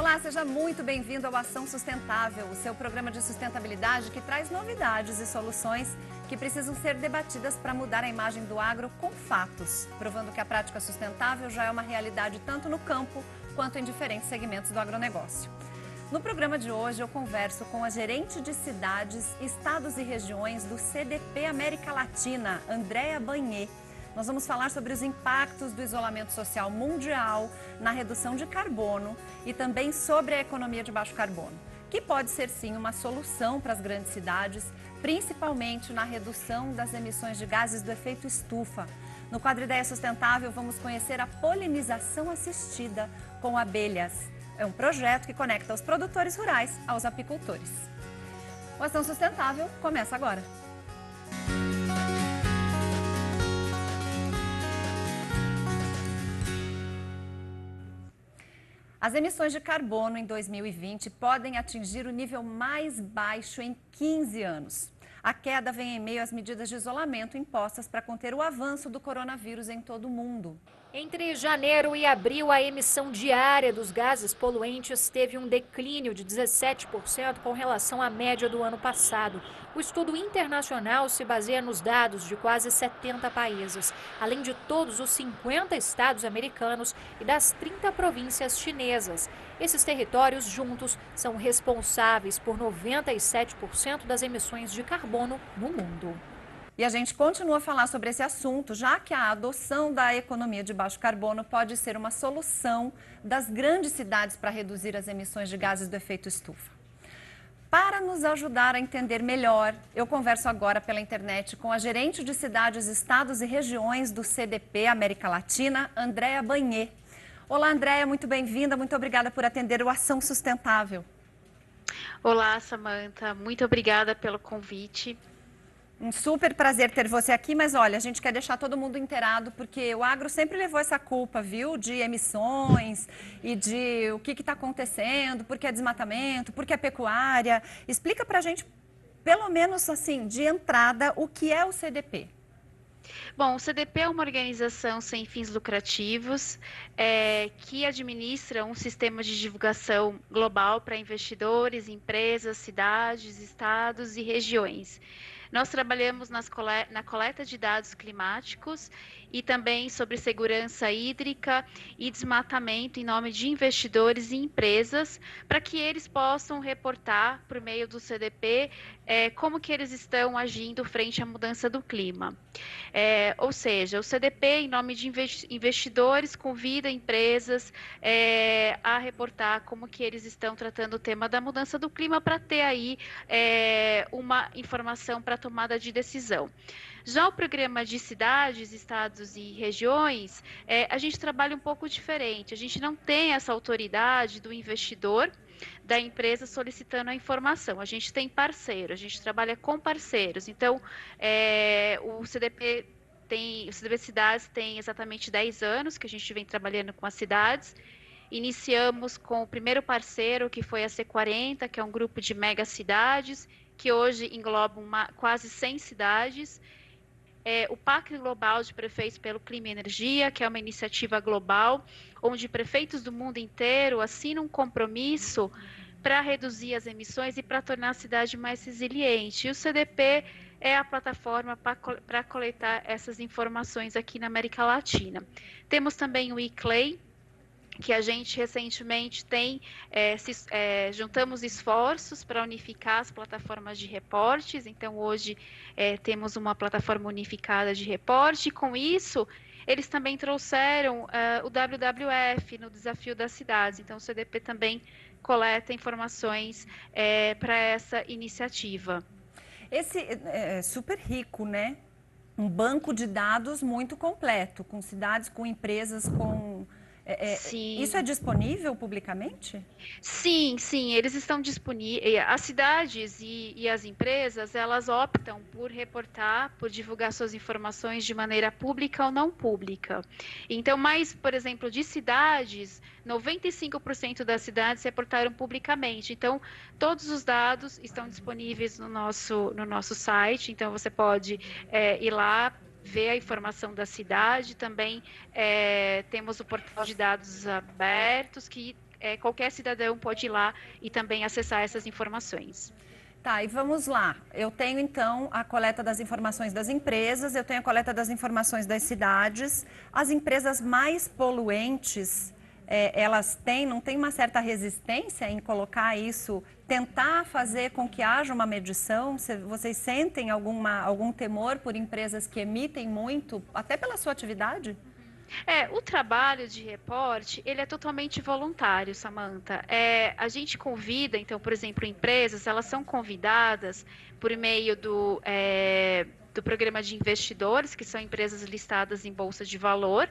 Olá, seja muito bem-vindo ao Ação Sustentável, o seu programa de sustentabilidade que traz novidades e soluções que precisam ser debatidas para mudar a imagem do agro com fatos, provando que a prática sustentável já é uma realidade tanto no campo quanto em diferentes segmentos do agronegócio. No programa de hoje eu converso com a gerente de cidades, estados e regiões do CDP América Latina, Andréa Banhê. Nós vamos falar sobre os impactos do isolamento social mundial na redução de carbono e também sobre a economia de baixo carbono, que pode ser sim uma solução para as grandes cidades, principalmente na redução das emissões de gases do efeito estufa. No quadro Ideia Sustentável vamos conhecer a polinização assistida com abelhas. É um projeto que conecta os produtores rurais aos apicultores. O Ação Sustentável começa agora. As emissões de carbono em 2020 podem atingir o nível mais baixo em 15 anos. A queda vem em meio às medidas de isolamento impostas para conter o avanço do coronavírus em todo o mundo. Entre janeiro e abril, a emissão diária dos gases poluentes teve um declínio de 17% com relação à média do ano passado. O estudo internacional se baseia nos dados de quase 70 países, além de todos os 50 estados americanos e das 30 províncias chinesas. Esses territórios juntos são responsáveis por 97% das emissões de carbono no mundo. E a gente continua a falar sobre esse assunto, já que a adoção da economia de baixo carbono pode ser uma solução das grandes cidades para reduzir as emissões de gases do efeito estufa. Para nos ajudar a entender melhor, eu converso agora pela internet com a gerente de cidades, estados e regiões do CDP América Latina, Andréa Banhê. Olá, Andréa, muito bem-vinda, muito obrigada por atender o Ação Sustentável. Olá, Samantha, muito obrigada pelo convite. Um super prazer ter você aqui, mas olha, a gente quer deixar todo mundo inteirado, porque o agro sempre levou essa culpa, viu, de emissões e de o que está acontecendo, por que é desmatamento, por que é pecuária. Explica pra gente, pelo menos assim, de entrada, o que é o CDP. Bom, o CDP é uma organização sem fins lucrativos que administra um sistema de divulgação global para investidores, empresas, cidades, estados e regiões. Nós trabalhamos na coleta de dados climáticos e também sobre segurança hídrica e desmatamento em nome de investidores e empresas, para que eles possam reportar, por meio do CDP, como que eles estão agindo frente à mudança do clima. Ou seja, o CDP, em nome de investidores, convida empresas a reportar como que eles estão tratando o tema da mudança do clima para ter aí uma informação para tomada de decisão. Já o programa de cidades, estados e regiões, a gente trabalha um pouco diferente. A gente não tem essa autoridade do investidor, da empresa solicitando a informação. A gente tem parceiro, a gente trabalha com parceiros. Então, o CDP Cidades tem exatamente 10 anos que a gente vem trabalhando com as cidades. Iniciamos com o primeiro parceiro, que foi a C40, que é um grupo de mega cidades, que hoje engloba quase 100 cidades. O Pacto Global de Prefeitos pelo Clima e Energia, que é uma iniciativa global, onde prefeitos do mundo inteiro assinam um compromisso para reduzir as emissões e para tornar a cidade mais resiliente. E o CDP é a plataforma para coletar essas informações aqui na América Latina. Temos também o ICLEI, que a gente recentemente juntamos esforços para unificar as plataformas de reportes. Então, hoje temos uma plataforma unificada de reporte, e com isso eles também trouxeram o WWF no Desafio das Cidades. Então, o CDP também coleta informações para essa iniciativa. Esse é super rico, né? Um banco de dados muito completo, com cidades, com empresas, com... Sim. Isso é disponível publicamente? Sim, eles estão disponíveis. As cidades e as empresas, elas optam por reportar, por divulgar suas informações de maneira pública ou não pública. Então, por exemplo, de cidades, 95% das cidades reportaram publicamente. Então, todos os dados estão disponíveis no nosso site. Então, você pode ir lá, ver a informação da cidade. Também temos o portal de dados abertos, que qualquer cidadão pode ir lá e também acessar essas informações. Tá, e vamos lá. Eu tenho, então, a coleta das informações das empresas, eu tenho a coleta das informações das cidades. As empresas mais poluentes, elas não têm uma certa resistência em colocar isso, tentar fazer com que haja uma medição? Vocês sentem algum temor por empresas que emitem muito, até pela sua atividade? O trabalho de reporte, ele é totalmente voluntário, Samantha. A gente convida, então, por exemplo, empresas, elas são convidadas por meio do programa de investidores, que são empresas listadas em bolsa de valor,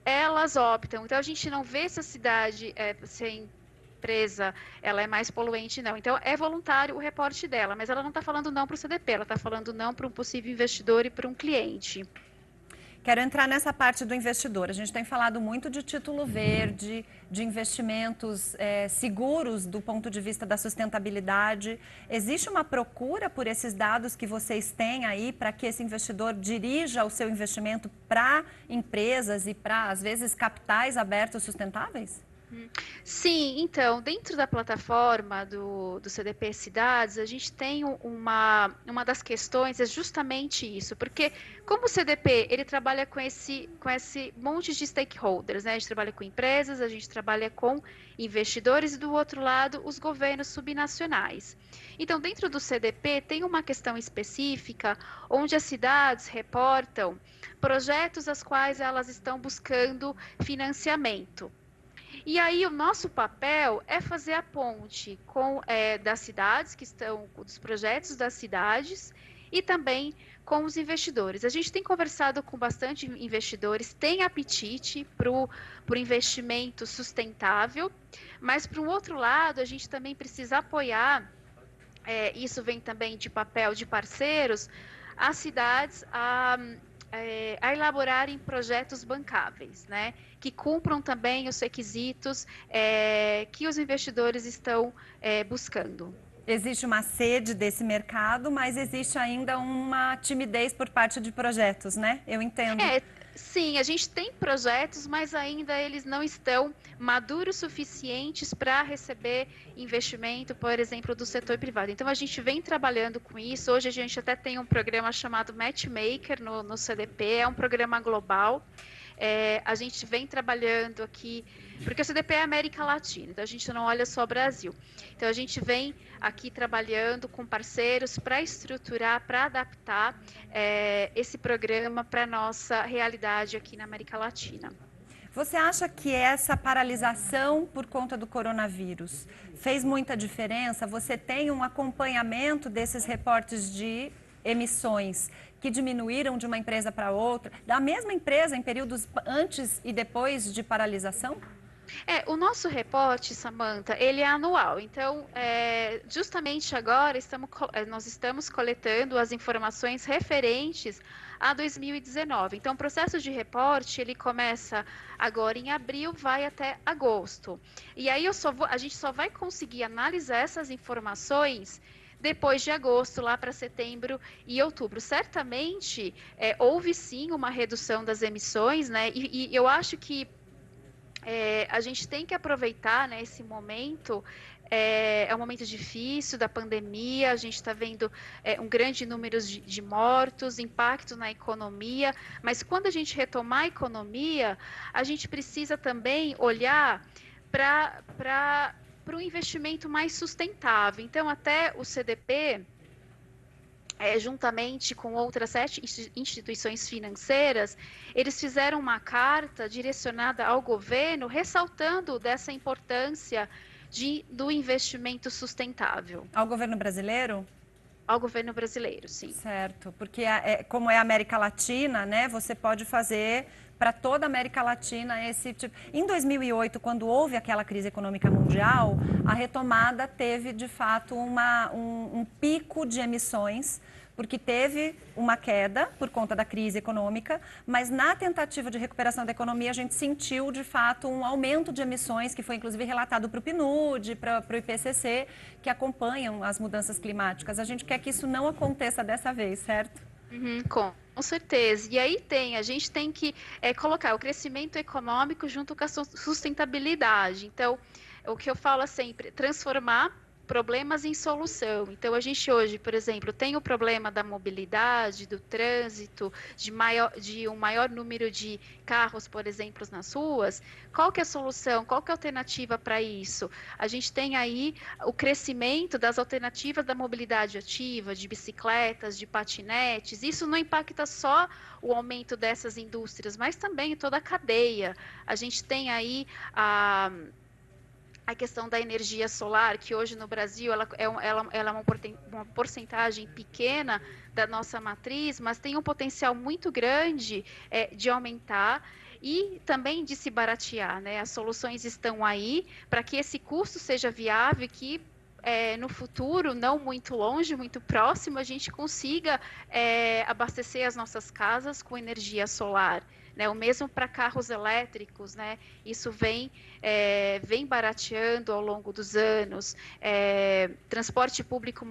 elas optam. Então, a gente não vê se a cidade, se a empresa, ela é mais poluente, não. Então, é voluntário o reporte dela, mas ela não está falando não para o CDP, ela está falando não para um possível investidor e para um cliente. Quero entrar nessa parte do investidor. A gente tem falado muito de título verde, de investimentos seguros do ponto de vista da sustentabilidade. Existe uma procura por esses dados que vocês têm aí para que esse investidor dirija o seu investimento para empresas e para, às vezes, capitais abertos sustentáveis? Sim, então, dentro da plataforma do CDP Cidades, a gente tem uma das questões é justamente isso, porque como o CDP, ele trabalha com esse monte de stakeholders, né? A gente trabalha com empresas, a gente trabalha com investidores e do outro lado, os governos subnacionais. Então, dentro do CDP, tem uma questão específica onde as cidades reportam projetos aos quais elas estão buscando financiamento. E aí o nosso papel é fazer a ponte das cidades que estão, dos projetos das cidades e também com os investidores. A gente tem conversado com bastante investidores, tem apetite para o investimento sustentável, mas para o outro lado a gente também precisa apoiar, isso vem também de papel de parceiros, as cidades a elaborarem projetos bancáveis, né? Que cumpram também os requisitos que os investidores estão buscando. Existe uma sede desse mercado, mas existe ainda uma timidez por parte de projetos, né? Eu entendo. Sim, a gente tem projetos, mas ainda eles não estão maduros suficientes para receber investimento, por exemplo, do setor privado. Então, a gente vem trabalhando com isso. Hoje, a gente até tem um programa chamado Matchmaker no CDP, é um programa global. A gente vem trabalhando aqui, porque o CDP é América Latina, então a gente não olha só o Brasil. Então, a gente vem aqui trabalhando com parceiros para estruturar, para adaptar esse programa para a nossa realidade aqui na América Latina. Você acha que essa paralisação por conta do coronavírus fez muita diferença? Você tem um acompanhamento desses reportes de emissões que diminuíram de uma empresa para outra, da mesma empresa em períodos antes e depois de paralisação? O nosso reporte, Samantha, ele é anual. Então, justamente agora nós estamos coletando as informações referentes a 2019. Então, o processo de reporte, ele começa agora em abril, vai até agosto. E aí a gente só vai conseguir analisar essas informações depois de agosto, lá para setembro e outubro. Certamente, houve sim uma redução das emissões, né? E eu acho que a gente tem que aproveitar, né, esse momento. É um momento difícil da pandemia, a gente está vendo um grande número de mortos, impacto na economia, mas quando a gente retomar a economia, a gente precisa também olhar para o investimento mais sustentável. Então, até o CDP, juntamente com outras 7 instituições financeiras, eles fizeram uma carta direcionada ao governo, ressaltando dessa importância do investimento sustentável. Ao governo brasileiro? Ao governo brasileiro, sim. Certo, porque como é a América Latina, né, você pode fazer para toda a América Latina esse tipo. Em 2008, quando houve aquela crise econômica mundial, a retomada teve, de fato, um pico de emissões, porque teve uma queda por conta da crise econômica, mas na tentativa de recuperação da economia a gente sentiu, de fato, um aumento de emissões, que foi inclusive relatado para o PNUD, para o IPCC, que acompanham as mudanças climáticas. A gente quer que isso não aconteça dessa vez, certo? Com certeza. E aí a gente tem que colocar o crescimento econômico junto com a sustentabilidade. Então, o que eu falo sempre, transformar problemas em solução. Então, a gente hoje, por exemplo, tem o problema da mobilidade, do trânsito, de um maior número de carros, por exemplo, nas ruas. Qual que é a solução? Qual que é a alternativa para isso? A gente tem aí o crescimento das alternativas da mobilidade ativa, de bicicletas, de patinetes. Isso não impacta só o aumento dessas indústrias, mas também toda a cadeia. A gente tem aí a questão da energia solar, que hoje no Brasil ela é uma porcentagem pequena da nossa matriz, mas tem um potencial muito grande de aumentar e também de se baratear, né? As soluções estão aí para que esse custo seja viável e que no futuro, não muito longe, muito próximo, a gente consiga abastecer as nossas casas com energia solar. Né, o mesmo para carros elétricos, né? Isso vem barateando ao longo dos anos. Transporte público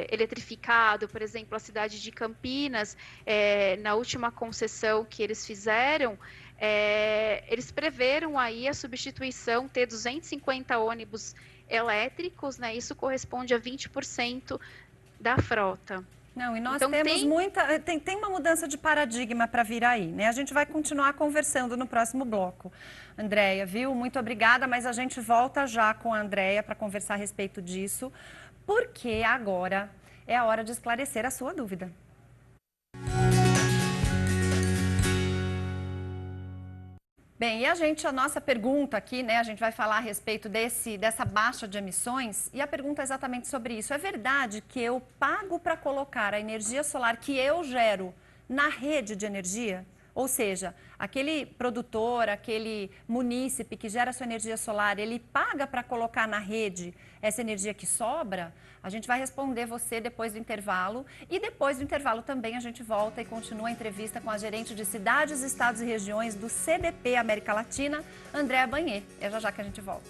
eletrificado, por exemplo, a cidade de Campinas, na última concessão que eles fizeram, eles preveram aí a substituição, ter 250 ônibus elétricos, né? Isso corresponde a 20% da frota. Não, e nós temos tem uma mudança de paradigma para vir aí, né? A gente vai continuar conversando no próximo bloco. Andréia, viu? Muito obrigada, mas a gente volta já com a Andréia para conversar a respeito disso, porque agora é a hora de esclarecer a sua dúvida. Bem, e a nossa pergunta aqui, né, a gente vai falar a respeito dessa baixa de emissões, e a pergunta é exatamente sobre isso. É verdade que eu pago para colocar a energia solar que eu gero na rede de energia? Ou seja, aquele produtor, aquele munícipe que gera sua energia solar, ele paga para colocar na rede essa energia que sobra? A gente vai responder você depois do intervalo. E depois do intervalo também a gente volta e continua a entrevista com a gerente de cidades, estados e regiões do CDP América Latina, Andréa Banhê. É já que a gente volta.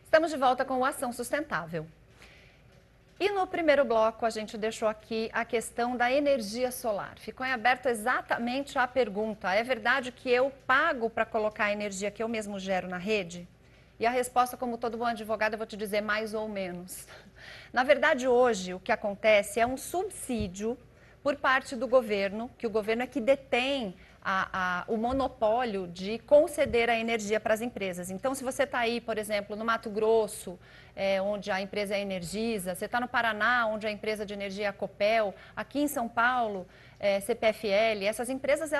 Estamos de volta com o Ação Sustentável. E no primeiro bloco a gente deixou aqui a questão da energia solar. Ficou em aberto exatamente a pergunta: é verdade que eu pago para colocar a energia que eu mesmo gero na rede? E a resposta, como todo bom advogado, eu vou te dizer mais ou menos. Na verdade, hoje o que acontece é um subsídio por parte do governo, que o governo é que detém o monopólio de conceder a energia para as empresas. Então, se você está aí, por exemplo, no Mato Grosso, onde a empresa é a Energisa, você está no Paraná, onde a empresa de energia é a Copel, aqui em São Paulo, CPFL, essas empresas,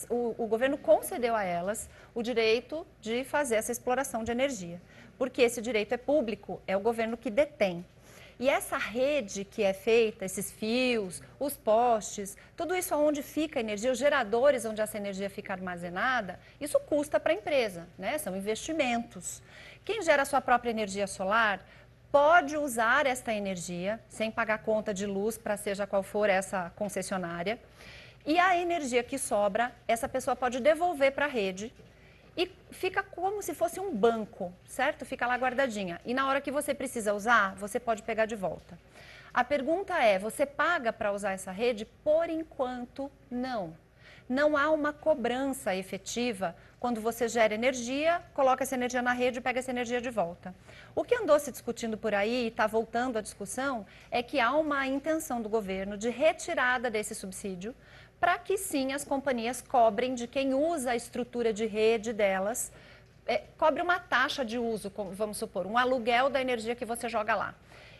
o governo concedeu a elas o direito de fazer essa exploração de energia. Porque esse direito é público, é o governo que detém. E essa rede que é feita, esses fios, os postes, tudo isso onde fica a energia, os geradores onde essa energia fica armazenada, isso custa para a empresa, né? São investimentos. Quem gera a sua própria energia solar pode usar esta energia sem pagar conta de luz para seja qual for essa concessionária. E a energia que sobra, essa pessoa pode devolver para a rede. E fica como se fosse um banco, certo? Fica lá guardadinha. E na hora que você precisa usar, você pode pegar de volta. A pergunta é, você paga para usar essa rede? Por enquanto, não. Não há uma cobrança efetiva quando você gera energia, coloca essa energia na rede e pega essa energia de volta. O que andou se discutindo por aí, e está voltando à discussão, é que há uma intenção do governo de retirada desse subsídio, para que sim as companhias cobrem de quem usa a estrutura de rede delas, cobre uma taxa de uso, vamos supor, um aluguel da energia que você joga lá.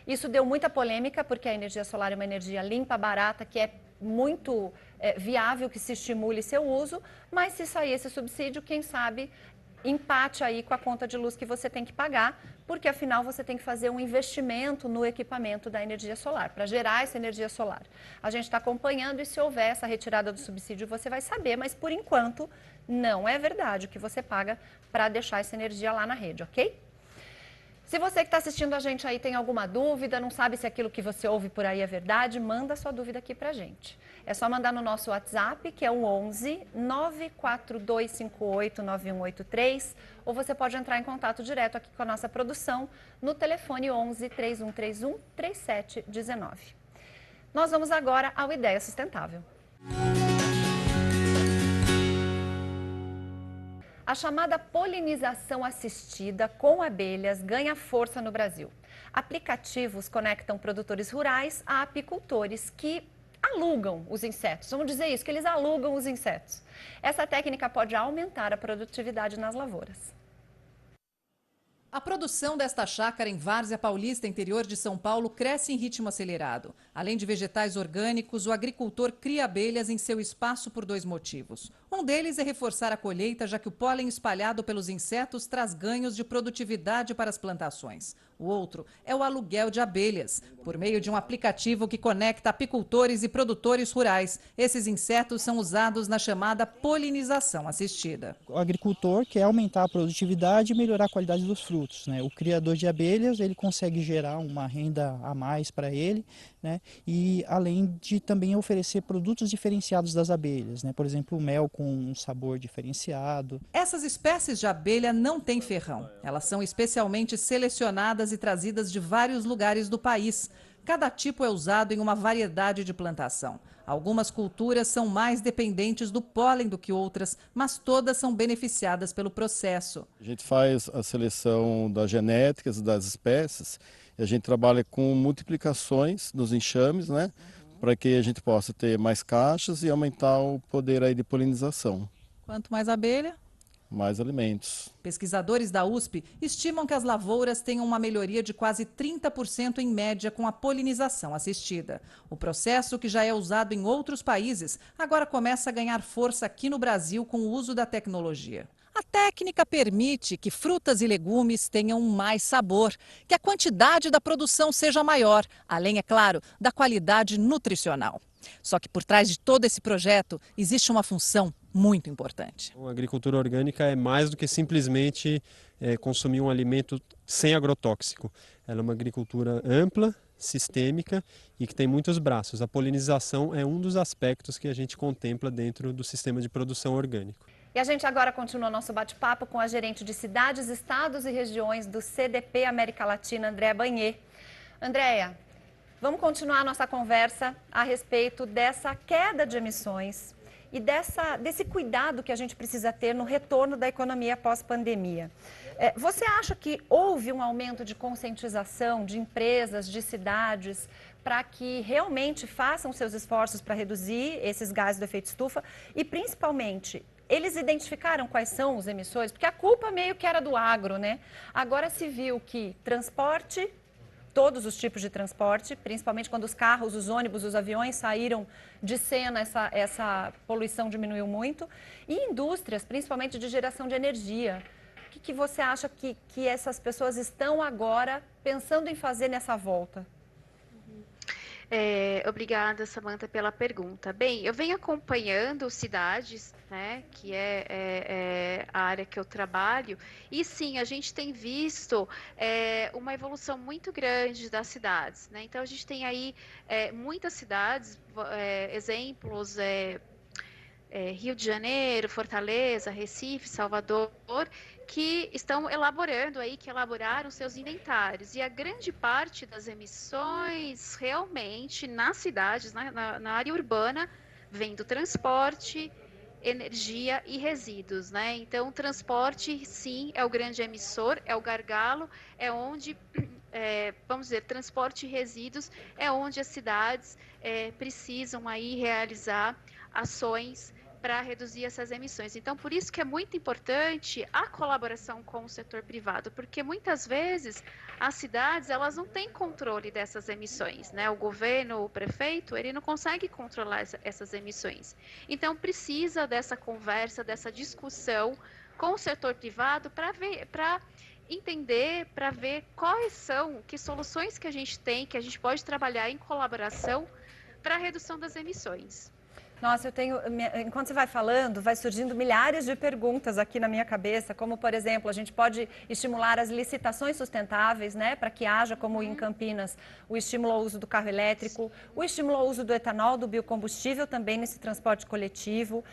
Isso deu muita polêmica, porque a energia solar é uma energia limpa, barata, que é muito viável que se estimule seu uso, mas se sair esse subsídio, quem sabe empate aí com a conta de luz que você tem que pagar, porque afinal você tem que fazer um investimento no equipamento da energia solar, para gerar essa energia solar. A gente está acompanhando e se houver essa retirada do subsídio você vai saber, mas por enquanto não é verdade o que você paga para deixar essa energia lá na rede, ok? Se você que está assistindo a gente aí tem alguma dúvida, não sabe se aquilo que você ouve por aí é verdade, manda sua dúvida aqui pra gente. É só mandar no nosso WhatsApp, que é o 11 94258 9183, ou você pode entrar em contato direto aqui com a nossa produção no telefone 11 3131 3719. Nós vamos agora ao Ideia Sustentável. A chamada polinização assistida com abelhas ganha força no Brasil. Aplicativos conectam produtores rurais a apicultores que alugam os insetos. Vamos dizer isso, que eles alugam os insetos. Essa técnica pode aumentar a produtividade nas lavouras. A produção desta chácara em Várzea Paulista, interior de São Paulo, cresce em ritmo acelerado. Além de vegetais orgânicos, o agricultor cria abelhas em seu espaço por 2 motivos. Um deles é reforçar a colheita, já que o pólen espalhado pelos insetos traz ganhos de produtividade para as plantações. O outro é o aluguel de abelhas, por meio de um aplicativo que conecta apicultores e produtores rurais. Esses insetos são usados na chamada polinização assistida. O agricultor quer aumentar a produtividade e melhorar a qualidade dos frutos, né? O criador de abelhas, ele consegue gerar uma renda a mais para ele, né? E além de também oferecer produtos diferenciados das abelhas, né? Por exemplo, o mel com um sabor diferenciado. Essas espécies de abelha não têm ferrão. Elas são especialmente selecionadas e trazidas de vários lugares do país. Cada tipo é usado em uma variedade de plantação. Algumas culturas são mais dependentes do pólen do que outras, mas todas são beneficiadas pelo processo. A gente faz a seleção das genéticas das espécies e a gente trabalha com multiplicações dos enxames, né? Para que a gente possa ter mais caixas e aumentar o poder aí de polinização. Quanto mais abelha, mais alimentos. Pesquisadores da USP estimam que as lavouras tenham uma melhoria de quase 30% em média com a polinização assistida. O processo, que já é usado em outros países, agora começa a ganhar força aqui no Brasil com o uso da tecnologia. A técnica permite que frutas e legumes tenham mais sabor, que a quantidade da produção seja maior, além, é claro, da qualidade nutricional. Só que por trás de todo esse projeto existe uma função muito importante. A agricultura orgânica é mais do que simplesmente consumir um alimento sem agrotóxico. Ela é uma agricultura ampla, sistêmica e que tem muitos braços. A polinização é um dos aspectos que a gente contempla dentro do sistema de produção orgânico. E a gente agora continua nosso bate-papo com a gerente de cidades, estados e regiões do CDP América Latina, Andréa Banhê. Andréa, vamos continuar a nossa conversa a respeito dessa queda de emissões e desse cuidado que a gente precisa ter no retorno da economia pós-pandemia. Você acha que houve um aumento de conscientização de empresas, de cidades, para que realmente façam seus esforços para reduzir esses gases do efeito estufa e, principalmente, eles identificaram quais são os emissores? Porque a culpa meio que era do agro, né? Agora se viu que transporte, todos os tipos de transporte, principalmente quando os carros, os ônibus, os aviões saíram de cena, essa poluição diminuiu muito. E indústrias, principalmente de geração de energia. O que você acha que essas pessoas estão agora pensando em fazer nessa volta? Obrigada, Samantha, pela pergunta. Bem, eu venho acompanhando cidades, né, que é a área que eu trabalho, e sim, a gente tem visto uma evolução muito grande das cidades, né? Então, a gente tem aí muitas cidades, exemplos, Rio de Janeiro, Fortaleza, Recife, Salvador, que estão elaborando aí, que elaboraram seus inventários. E a grande parte das emissões realmente nas cidades, na área urbana, vem do transporte, energia e resíduos, né? Então, o transporte, sim, é o grande emissor, é o gargalo, é onde, vamos dizer, transporte e resíduos é onde as cidades precisam aí realizar ações para reduzir essas emissões. Então, por isso que é muito importante a colaboração com o setor privado, porque muitas vezes as cidades, elas não têm controle dessas emissões, né? O governo, o prefeito, ele não consegue controlar essas emissões. Então, precisa dessa conversa, dessa discussão com o setor privado para entender, para ver que soluções que a gente tem, que a gente pode trabalhar em colaboração para a redução das emissões. Nossa, enquanto você vai falando, vai surgindo milhares de perguntas aqui na minha cabeça, como, por exemplo, a gente pode estimular as licitações sustentáveis, né, para que haja, como em Campinas, o estímulo ao uso do carro elétrico, o estímulo ao uso do etanol, do biocombustível também nesse transporte coletivo.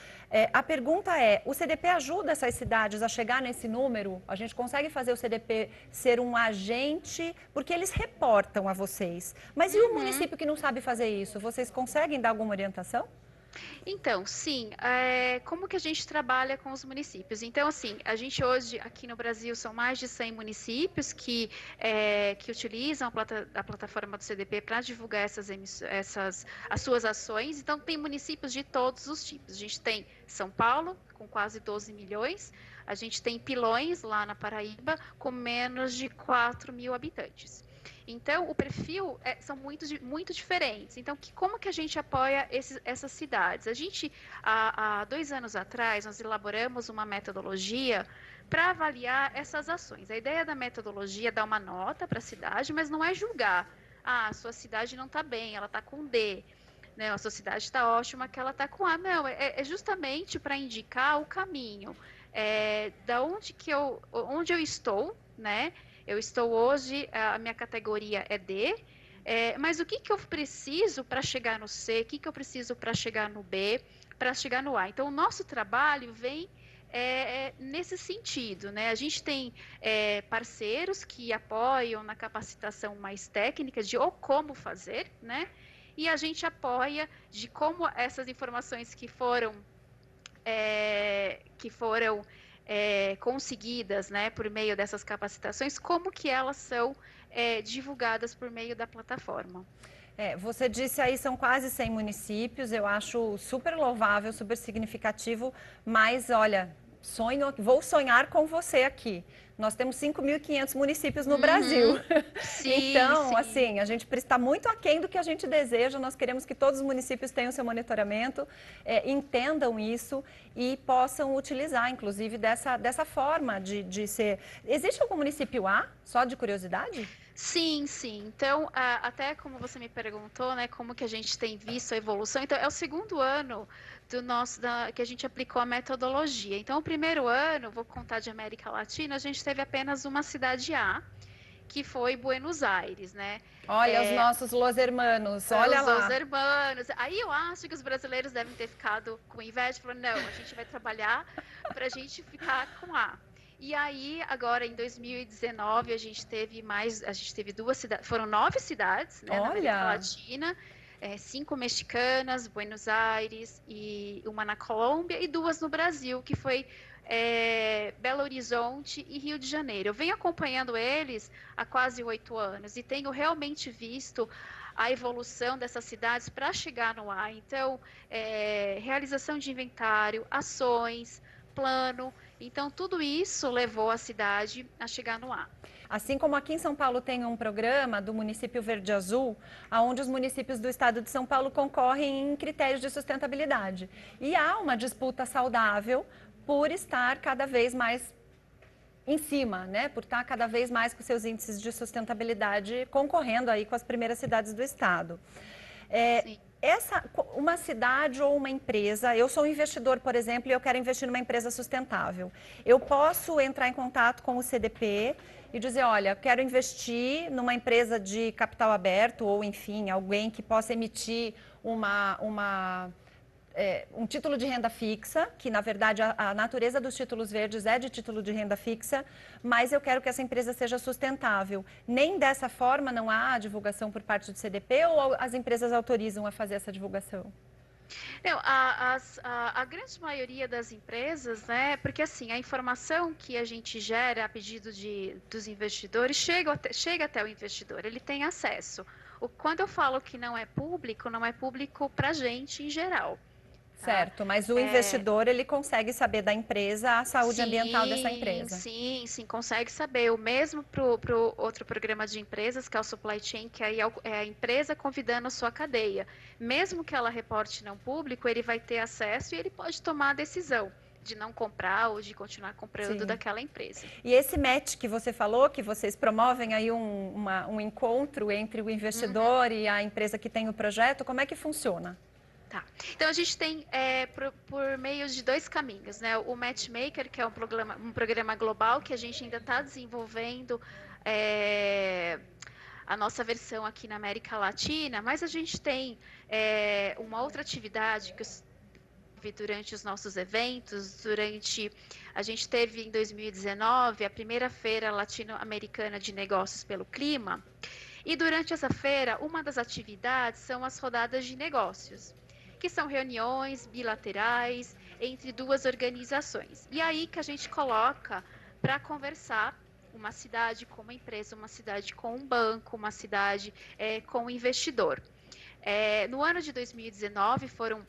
A pergunta é, o CDP ajuda essas cidades a chegar nesse número? A gente consegue fazer o CDP ser um agente, porque eles reportam a vocês. Mas e o município que não sabe fazer isso? Vocês conseguem dar alguma orientação? Então, sim, como que a gente trabalha com os municípios? Então, assim, a gente hoje, aqui no Brasil, são mais de 100 municípios que utilizam a plataforma do CDP para divulgar as suas ações. Então, tem municípios de todos os tipos. A gente tem São Paulo, com quase 12 milhões, a gente tem Pilões, lá na Paraíba, com menos de 4 mil habitantes. Então, o perfil são muito diferentes. Então, como que a gente apoia essas cidades? A gente, há 2 anos atrás, nós elaboramos uma metodologia para avaliar essas ações. A ideia da metodologia é dar uma nota para a cidade, mas não é julgar. Ah, a sua cidade não está bem, ela está com D. Né, a sua cidade está ótima, que ela está com A. Não, é justamente para indicar o caminho. Da onde eu estou, né? Eu estou hoje, a minha categoria é D, mas o que eu preciso para chegar no C, o que eu preciso para chegar no B, para chegar no A? Então, o nosso trabalho vem nesse sentido, né? A gente tem parceiros que apoiam na capacitação mais técnica de como fazer, né? E a gente apoia de como essas informações que foram conseguidas, né, por meio dessas capacitações, como que elas são divulgadas por meio da plataforma. Você disse aí são quase 100 municípios, eu acho super louvável, super significativo, mas olha, vou sonhar com você aqui. Nós temos 5.500 municípios no Brasil. Sim, então, sim. assim, a gente está muito aquém do que a gente deseja. Nós queremos que todos os municípios tenham seu monitoramento, entendam isso e possam utilizar, inclusive, dessa forma de ser. Existe algum município A, só de curiosidade? Sim, sim. Então, até como você me perguntou, né, como que a gente tem visto a evolução. Então, é o segundo ano que a gente aplicou a metodologia. Então, o primeiro ano, vou contar de América Latina, a gente teve apenas uma cidade A, que foi Buenos Aires, né? Olha, os nossos Los Hermanos, olha lá. Os Hermanos. Aí eu acho que os brasileiros devem ter ficado com inveja, falando, não, a gente vai trabalhar para a gente ficar com A. E aí, agora em 2019, a gente teve 2 cidades, foram 9 cidades, né, na América Latina, 5 mexicanas, Buenos Aires, e uma na Colômbia, e 2 no Brasil, que foi Belo Horizonte e Rio de Janeiro. Eu venho acompanhando eles há quase 8 anos e tenho realmente visto a evolução dessas cidades para chegar no A. Então, realização de inventário, ações, plano. Então, tudo isso levou a cidade a chegar no A. Assim como aqui em São Paulo tem um programa do município Verde Azul, onde os municípios do estado de São Paulo concorrem em critérios de sustentabilidade. E há uma disputa saudável por estar cada vez mais em cima, né? Por estar cada vez mais com seus índices de sustentabilidade concorrendo aí com as primeiras cidades do estado. Uma cidade ou uma empresa, eu sou um investidor, por exemplo, e eu quero investir numa empresa sustentável. Eu posso entrar em contato com o CDP e dizer, olha, quero investir numa empresa de capital aberto ou, enfim, alguém que possa emitir um título de renda fixa, que na verdade a natureza dos títulos verdes é de título de renda fixa, mas eu quero que essa empresa seja sustentável. Nem dessa forma não há divulgação por parte do CDP ou as empresas autorizam a fazer essa divulgação? Não, a grande maioria das empresas, né, porque assim, a informação que a gente gera a pedido dos investidores chega até o investidor, ele tem acesso. Quando eu falo que não é público para a gente em geral. Certo, mas o investidor, ele consegue saber da empresa, a saúde ambiental dessa empresa. Sim, consegue saber. O mesmo para o outro programa de empresas, que é o Supply Chain, que aí é a empresa convidando a sua cadeia. Mesmo que ela reporte não público, ele vai ter acesso e ele pode tomar a decisão de não comprar ou de continuar comprando daquela empresa. E esse match que você falou, que vocês promovem aí um encontro entre o investidor e a empresa que tem o projeto, como é que funciona? Tá. Então, a gente tem por meio de 2 caminhos, né? O Matchmaker, que é um programa global que a gente ainda está desenvolvendo a nossa versão aqui na América Latina, mas a gente tem uma outra atividade que durante os nossos eventos, a gente teve em 2019 a primeira feira latino-americana de negócios pelo clima, e durante essa feira, uma das atividades são as rodadas de negócios. que são reuniões bilaterais entre duas organizações. E aí que a gente coloca para conversar uma cidade com uma empresa, uma cidade com um banco, uma cidade com um investidor. No ano de 2019 foram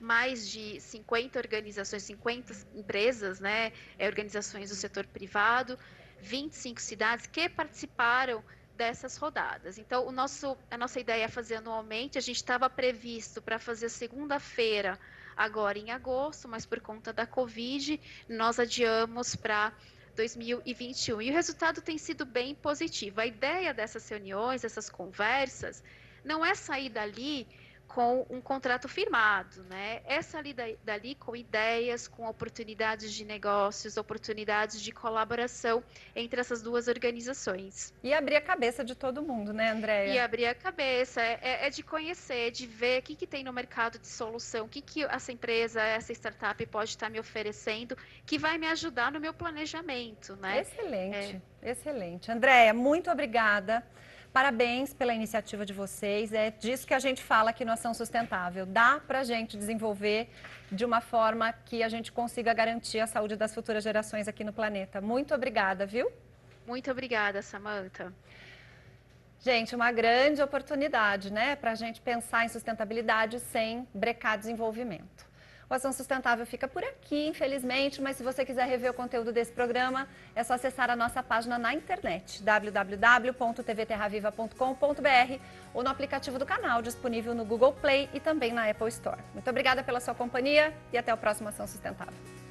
mais de 50 organizações, 50 empresas, né, organizações do setor privado, 25 cidades que participaram dessas rodadas. Então, a nossa ideia é fazer anualmente. A gente estava previsto para fazer segunda-feira, agora em agosto, mas por conta da Covid, nós adiamos para 2021. E o resultado tem sido bem positivo. A ideia dessas reuniões, dessas conversas, não é sair dali com um contrato firmado, né? É sair dali com ideias, com oportunidades de negócios, oportunidades de colaboração entre essas duas organizações. E abrir a cabeça de todo mundo, né, Andréia? E abrir a cabeça, é de conhecer, de ver o que tem no mercado de solução, o que essa empresa, essa startup pode estar me oferecendo, que vai me ajudar no meu planejamento, né? Excelente, excelente. Andréia, muito obrigada. Parabéns pela iniciativa de vocês. É disso que a gente fala aqui no Ação Sustentável. Dá para a gente desenvolver de uma forma que a gente consiga garantir a saúde das futuras gerações aqui no planeta. Muito obrigada, viu? Muito obrigada, Samantha. Gente, uma grande oportunidade, né, para a gente pensar em sustentabilidade sem brecar desenvolvimento. O Ação Sustentável fica por aqui, infelizmente, mas se você quiser rever o conteúdo desse programa, é só acessar a nossa página na internet, www.tvterraviva.com.br ou no aplicativo do canal, disponível no Google Play e também na Apple Store. Muito obrigada pela sua companhia e até o próximo Ação Sustentável.